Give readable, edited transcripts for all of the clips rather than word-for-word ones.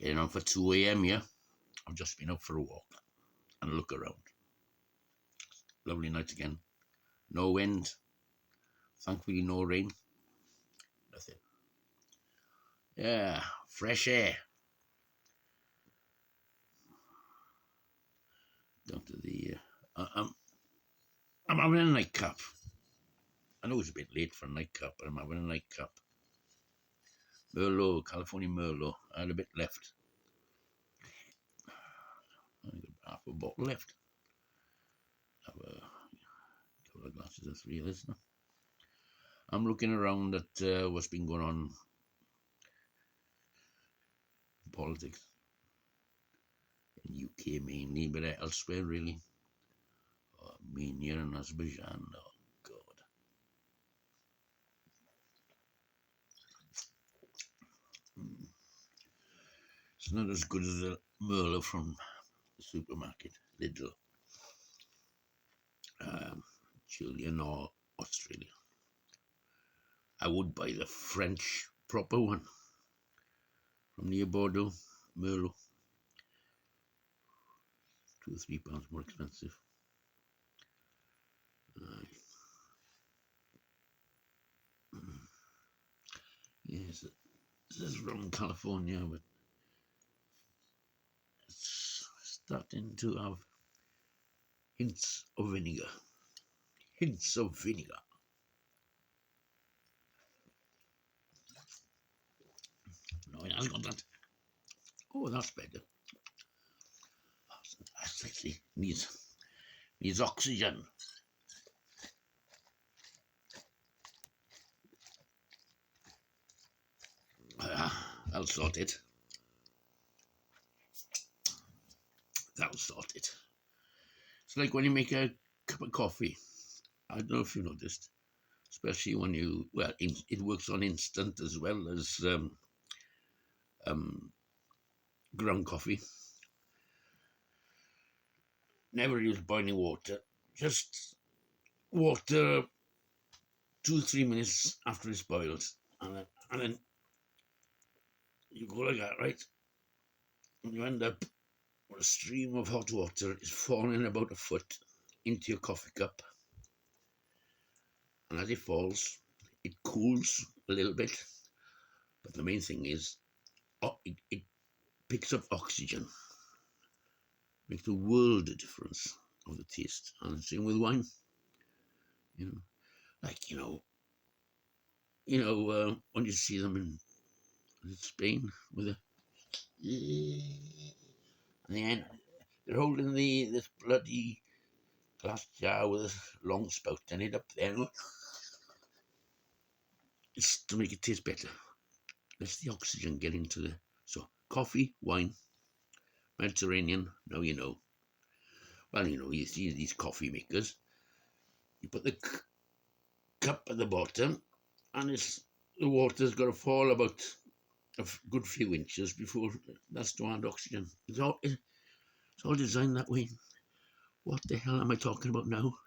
Getting on for 2 a.m. here. I've just been out for a walk and a look around. Lovely night again. No wind. Thankfully no rain. Nothing. Yeah, fresh air. Down to the... I'm having a nightcap. I know it's a bit late for a nightcap, but I'm having a nightcap. Merlot, California Merlot. I had a bit left. I got half a bottle left. Have a couple of glasses of 3 of this now. I'm looking around at what's been going on in politics. In UK mainly, but elsewhere really. Armenia and Azerbaijan. Oh God. It's not as good as the Merlot from the supermarket, Lidl, Chilean or Australia. I would buy the French proper one from near Bordeaux, Merlot. £2 or £3 more expensive. Yes, this is from California, but it's starting to have hints of vinegar. Hints of vinegar. No, it has got that. Oh, that's better. That's actually needs oxygen. I'll sort it. That'll sort it. It's like when you make a cup of coffee. I don't know if you noticed, especially when you, well, it works on instant as well as ground coffee. Never use boiling water. Just water 2-3 minutes after it's boiled, and then you go like that, right? And you end up with a stream of hot water is falling about a foot into your coffee cup. And as it falls, it cools a little bit. But the main thing is, it picks up oxygen. Makes a world of difference of the taste. And same with wine. You know, like, when you see them in Spain with a... And then they're holding this bloody glass jar with a long spout in it up there. It's to make it taste better. Lets the oxygen get into the... So, coffee, wine, Mediterranean, now you know. Well, you see these coffee makers. You put the cup at the bottom, and the water's got to fall about a good few inches before that's to add oxygen. It's all designed that way. What the hell am I talking about now?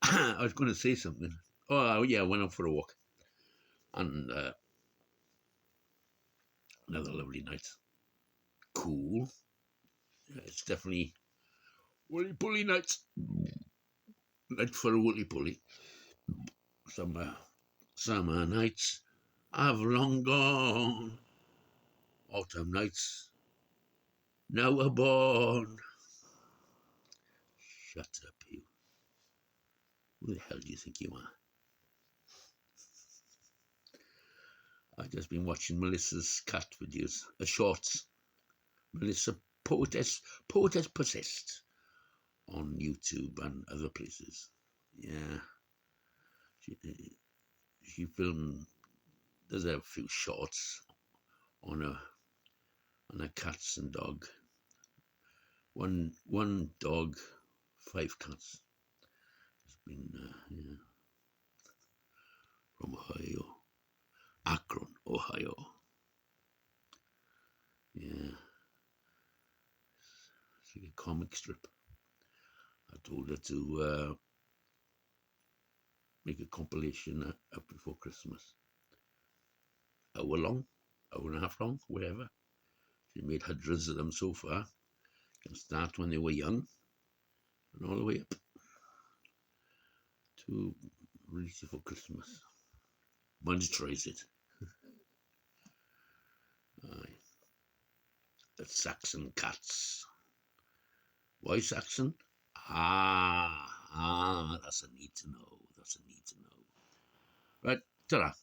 I was going to say something. Oh, yeah, I went out for a walk. And another lovely night. Cool. Yeah, it's definitely woolly-pulley night. Night for a woolly-pulley. Summer nights have long gone. Autumn nights now are born. Shut up, you. Who the hell do you think you are? I've just been watching Melissa's cat videos, shorts. Melissa PoetessedPossessed on YouTube and other places. Yeah, she filmed. There's a few shorts on a cats and dog. One dog, 5 cats. It's been from Ohio. Akron, Ohio. Yeah. It's like a comic strip. I told her to make a compilation up before Christmas. Hour long, hour and a half long, whatever. She made hundreds of them so far. Can start when they were young and all the way up to release it for Christmas. Once tries it. Aye. The Saxon Cats. Why Saxon? That's a need to know. That's a need to know. Right, ta-ra.